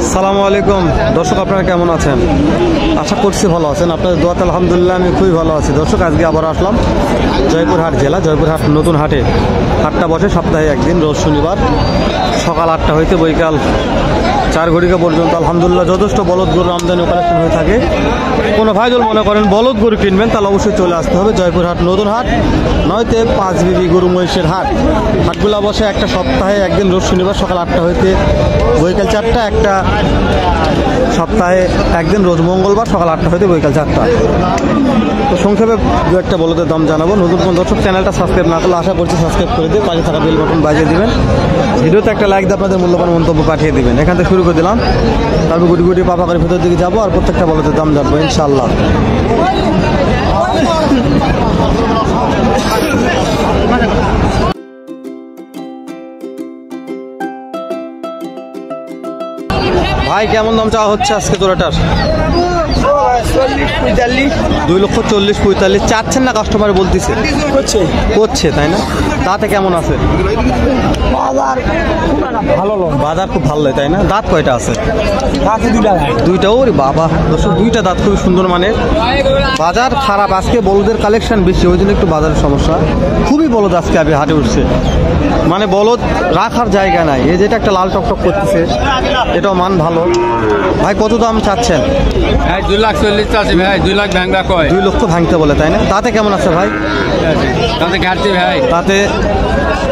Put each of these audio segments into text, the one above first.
আসসালামু আলাইকুম দর্শক, আপনারা কেমন আছেন? আশা করছি ভালো আছেন। আপনাদের দোয়াতে আলহামদুলিল্লাহ আমি খুবই ভালো আছি। দর্শক, আজকে আবার আসলাম জয়পুরহাট জেলা, জয়পুরহাট নতুন হাটে। হাটটা বসে সপ্তাহে একদিন, রোজ শনিবার সকাল 8টা হইতে বৈকাল 4 ঘটিকা পর্যন্ত। আলহামদুলিল্লাহ যথেষ্ট বলদ গরুর আমদানি ও কালেকশন হয়ে থাকে। কোনো ভাই যদি মনে করেন বলদ গরু কিনবেন তাহলে অবশ্যই চলে আসতে হবে জয়পুরহাট নতুন হাট, নয়তে 5 বিবি গরু মহিষের হাট। হাটগুলা বসে একটা সপ্তাহে একদিন, রোজ শনিবার সকাল 8টা হইতে বৈকাল 4টা, একটা সপ্তাহে একদিন রোজ মঙ্গলবার সকাল 8টা হইতে বৈকাল 4টা। তো সংক্ষেপে দু একটা বলদের দাম জানাবো। নতুন কোন দর্শক চ্যানেলটা সাবস্ক্রাইব না করলে আশা করছি সাবস্ক্রাইব করে দিয়ে পাশে থাকা বেল বাটন বাজিয়ে দিবেন। ভিডিওতে একটা লাইক দিয়ে আপনাদের মূল্যবান মন্তব্য পাঠিয়ে দিবেন। এখান থেকে শুরু করে দিলাম, তারপর গুটি গুটি পাপা করে ভেতর দিকে যাবো আর প্রত্যেকটা বলদের দাম জানবো ইনশাল্লাহ। ভাই কেমন দাম চাওয়া হচ্ছে আজকে জোড়াটার? 2,40,45 চাচ্ছেন না? কাস্টমার বলতেছে করছে, তাই না? তাতে কেমন আছে? বাজার খুব ভালো, তাই না? দাঁত কয়টা আছে? দুইটা। ওরে বাবা দর্শক, দুইটা দাঁত খুবই সুন্দর। মানে বাজার খারাপ আজকে, বলদের কালেকশন বেশি, ওই জন্য একটু বাজারের সমস্যা। খুবই বলদ আজকে আমি হাটে উঠছে, মানে বলদ রাখার জায়গা নাই। এই যেটা একটা লাল টকটক করতেছে, এটাও মান ভালো। ভাই কত দাম চাচ্ছেন? 2,40,000 চাচ্ছি ভাই। 2 লাখ ভাঙবা কয়? 2 লক্ষ ভাঙতে বলে, তাই না? তাতে কেমন আছে ভাই? তাতে ঘাটতি ভাই, তাতে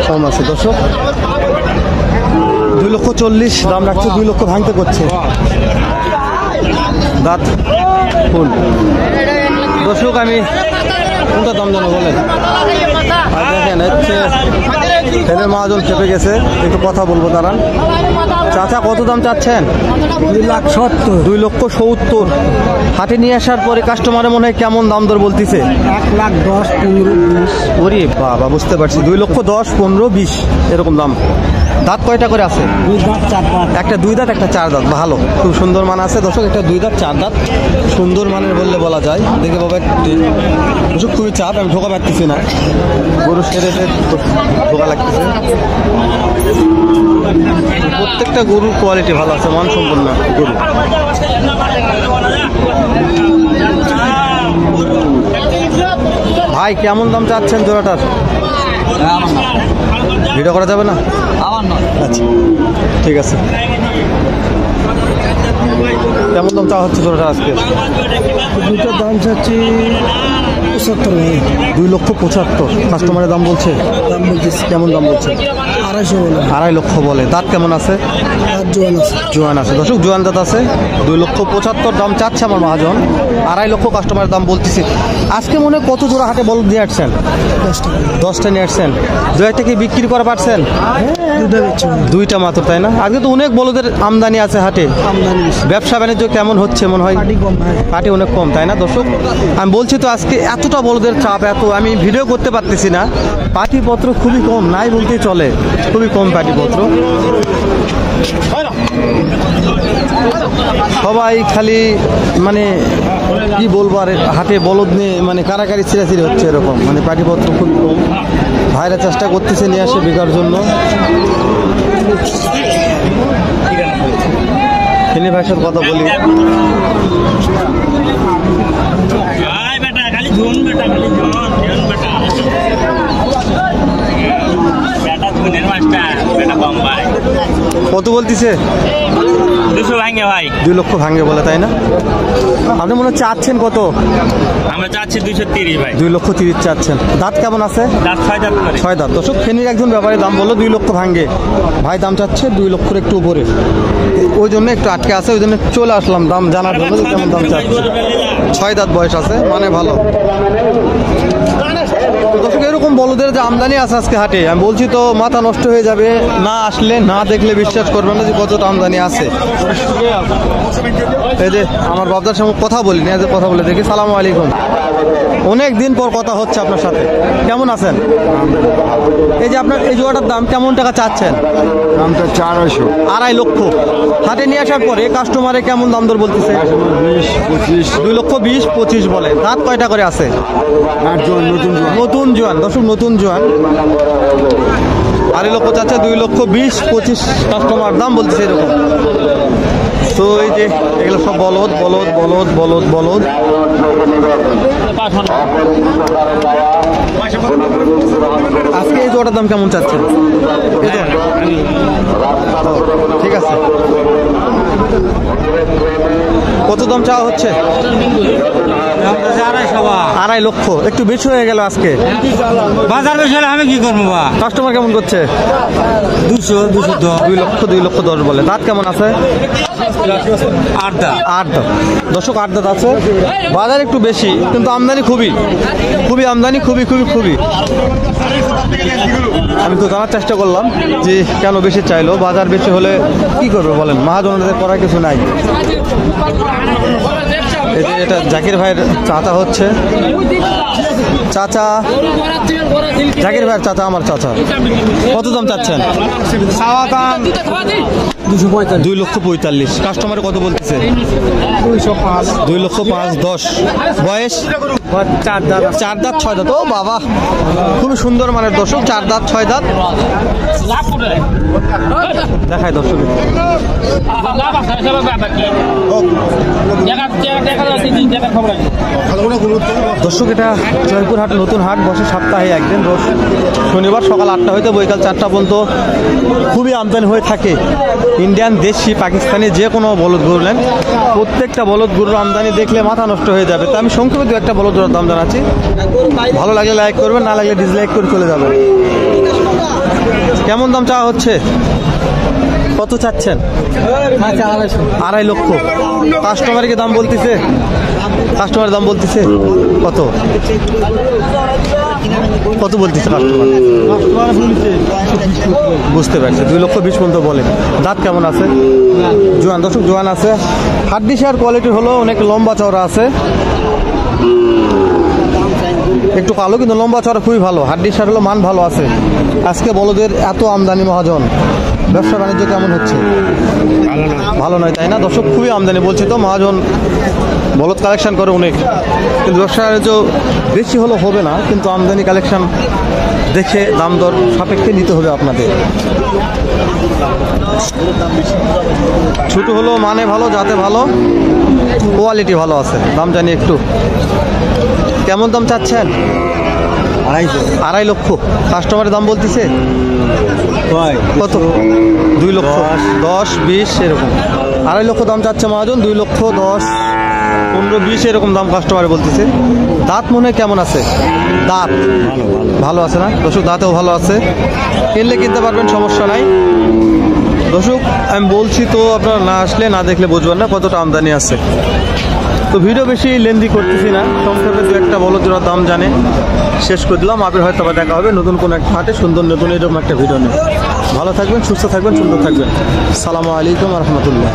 কম আছে দর্শক। 2,40,000 দাম রাখছে, 2 লক্ষ ভাঙতে করছে। দাঁত ফুল। দর্শক আমি কোনটা দাম জানো বলেন? আর দেখেন হচ্ছে ছেলের মহাজন চেপে গেছে, একটু কথা বলবো তারা। চাচা কত দাম চাচ্ছেন? 2,70,000। 2,70,000 হাটে নিয়ে আসার পরে কাস্টমারে মনে হয় কেমন দাম দর বলতেছে? 1,10,000, 15,20। ওরে বাবা, বুঝতে পারছি। 2,10,000, 15,20 এরকম দাম। দাঁত কয়টা করে আছে? 2 দাঁত 4 দাঁত। একটা 2 দাঁত, একটা 4 দাঁত। ভালো, খুব সুন্দর মান আছে দর্শক। একটা 2 দাঁত 4 দাঁত, সুন্দর মানের বললে বলা যায়। দেখে বাবা দর্শক খুবই চাপ, আমি ঢোকা পাচ্ছি না। গরু সেরে ঢোকা লাগতেছে। প্রত্যেকটা গরুর কোয়ালিটি ভালো আছে, মানসম্পন্ন গরু। ভাই কেমন দাম চাচ্ছেন জোড়াটার? ভিডিও করা যাবে না? আচ্ছা ঠিক আছে। কেমন দাম চাওয়া হচ্ছে জোড়াটা আজকে? দুটোর দাম চাচ্ছি 75,000। 2,75,000 কাস্টমারের দাম বলছে। দাম বলতেছি কেমন দাম বলছে? 250 বলে। 2.5 লক্ষ বলে। দাঁত কেমন আছে? দাঁত জোয়ান আছে। জোয়ান আছে দর্শক, জোয়ান দাঁত আছে। 2,75,000 দাম চাচ্ছে আমার মহাজন, 2.5 লক্ষ কাস্টমারের দাম বলতেছে। আজকে মনে হয় কত জোড়া হাটে বলদ দিয়ে আসছেন? 10টা নিয়ে আসছেন। 2টা কি বিক্রি করা পারছেন? দুটো বেচছে। 2টা মাত্র, তাই না? আজকে তো অনেক বলদের আমদানি আছে হাটে। আমদানি ব্যবসা বাণিজ্য কেমন হচ্ছে মনে হয়? পাটি কম ভাই। পাটি অনেক কম, তাই না দর্শক? আমি বলছি তো আজকে এতটা বলদের চাপ, এত আমি ভিডিও করতে পারতেছি না। পাটিপত্র খুবই কম, নাই বলতেই চলে, খুবই কম পাটিপত্র। সবাই খালি মানে কি বলবো আর, হাটে বলদ নিয়ে মানে কারাকারি ছিঁড়াছিড়ি হচ্ছে এরকম। মানে পাটিপত্র খুবই কম। ভাইরা চেষ্টা করতেছে নিয়ে আসে বিকার জন্য। ফিনি ভাইয়ের সাথে কথা বলি। কত বলতেছে? 200 ভাঙে ভাই। 2 লক্ষ ভাঙে বলে, তাই না? আপনি মনে হচ্ছে চাচ্ছেন কত? আমরা চাচ্ছি 230 ভাই। 2,30,000 চাচ্ছেন। দাঁত কেমন আছে? দাঁত 6 দাঁত করে। 6 দাঁত দর্শক। ফেনীর একজন ব্যাপারী দাম বললো 2 লক্ষ ভাঙে। ভাই দাম চাচ্ছে 2 লক্ষের একটু উপরে, ওই জন্য একটু আটকে আছে, ওই জন্য চলে আসলাম দাম জানার জন্য যে কেমন দাম চাচ্ছে। 6 দাঁত বয়স আছে, মানে ভালো। দর্শক এরকম বলদের যে আমদানি আছে আজকে হাটে, আমি বলছি তো মাথা নষ্ট হয়ে যাবে। না আসলে না দেখলে বিশ্বাস করবেন না যে কতটা আমদানি আছে। এই যে আমার বাবদার সঙ্গে কথা বলিনি, আজ কথা বলে দেখি। সালাম আলাইকুম। অনেক দিন পর কথা হচ্ছে আপনার সাথে, কেমন আছেন? এই যে আপনার এই জোড়াটার দাম কেমন টাকা চাচ্ছেন? দামটা 400। 2.5 লক্ষ। হাটে নিয়ে আসার পরে কাস্টমারে কেমন দাম দর বলতেছে? 20-25। 2,20,25 বলে। দাঁত কয়টা করে আছে? নতুন জোয়ান দর্শক, নতুন জোয়ান। 2.5 লক্ষ চাচ্ছে, 2,20,25 কাস্টমার দাম বলতেছে এরকম। যে এগুলো সব বলদ বলদ বলদ বলদ বলদ। আজকে এই জোড়াটার দাম কেমন চাচ্ছেন? এই জোড়া? ঠিক আছে। কত দাম চাওয়া হচ্ছে? 2.5 লক্ষ। একটু বেশি হয়ে গেল আজকে। বাজার বেশি হলে আমি কি করবো বা? কাস্টমার কেমন করছে? 2 লক্ষ 10 বলে। দাঁত কেমন আছে? 8 দাঁত। 8 দাঁত। দর্শক 8 দাঁত আছে। বাজার একটু বেশি কিন্তু আমদানি খুবই আমদানি খুবই। আমি তো জানার চেষ্টা করলাম যে কেন বেশি চাইলো। বাজার বেশি হলে কি করবে বলেন, মহাজনদের করার কিছু নাই। এই যে এটা জাকির ভাইয়ের চাচা হচ্ছে। চাচা, জাকির ভাইয়ের চাচা, আমার চাচা। কত দাম চাচ্ছেন? 2 লক্ষ 45। কাস্টমার কত বলতেছে? 2 লক্ষ 5 10। বয়স 4 দাঁত 6 দাঁত। ও বাবা, খুবই সুন্দর মানের দর্শক। 4 দাঁত 6 দাঁত। দেখায় দর্শক। দর্শক এটা জয়পুরহাট নতুন হাট বসে সপ্তাহে একদিন, রোজ শনিবার সকাল 8টা হইতে বৈকাল 4টা পর্যন্ত। খুবই আমদানি হয়ে থাকে। ইন্ডিয়ান, দেশি, পাকিস্তানি যে কোনো বলদ গরু নেন, প্রত্যেকটা বলদ গরুর আমদানি দেখলে মাথা নষ্ট হয়ে যাবে। তা আমি সংক্ষেপে 2-1টা বলদ গরুর দাম জানাচ্ছি। ভালো লাগলে লাইক করবেন, না লাগলে ডিসলাইক করে চলে যাবেন। কেমন দাম চাওয়া হচ্ছে? কত চাচ্ছেন? 2.5 লক্ষ। কাস্টমারকে দাম বলতেছে? কাস্টমার দাম বলতেছে কত? কত বলতেছে কাস্টমার? বুঝতে পারছি, 2 লক্ষ 20 পর্যন্ত বলে। দাঁত কেমন আছে? জোয়ান। দর্শক জোয়ান আছে। হাড্ডি সার কোয়ালিটি হলো অনেক লম্বা চওড়া আছে। একটু কালো কিন্তু লম্বা চওড়া খুবই ভালো। হাড্ডি সার হলো মান ভালো আছে। আজকে বলদের এত আমদানি মহাজন, ব্যবসা বাণিজ্য কেমন হচ্ছে? ভালো নয়, তাই না দর্শক? খুবই আমদানি বলছি তো, মহাজন বলদ কালেকশন করে অনেক, কিন্তু ব্যবসা বাণিজ্য বেশি হলো হবে না, কিন্তু আমদানি কালেকশন দেখে দাম দর সাপেক্ষে নিতে হবে আপনাদের। ছোট হলো মানে ভালো, যাতে ভালো, কোয়ালিটি ভালো আছে। দাম জানি একটু। কেমন দাম চাচ্ছেন? 2.5 লক্ষ। কাস্টমারের দাম বলতেছে কত? 2 লক্ষ 10 20 এরকম। 2.5 লক্ষ দাম চাচ্ছে মহাজন। 2 লক্ষ 10 15 20 এরকম দাম কাস্টমার বলতেছে। দাঁত মনে হয় কেমন আছে? দাঁত ভালো আছে না দর্শক? দাঁতেও ভালো আছে। কিনলে কিনতে পারবেন, সমস্যা নাই দর্শক। আমি বলছি তো, আপনারা না আসলে না দেখলে বুঝবেন না কতটা আমদানি আছে। তো ভিডিও বেশি লেন্দি করতেছি না, সংক্ষেপে 2-1টা বলদ জোড়ার দাম জানে শেষ করে দিলাম। আপনার হয়তো আবার দেখা হবে নতুন কোনো একটা হাটে সুন্দর নতুন এরকম একটা ভিডিও নিয়ে। ভালো থাকবেন, সুস্থ থাকবেন, সুন্দর থাকবেন। আসসালামু আলাইকুম রহমতুল্লাহ।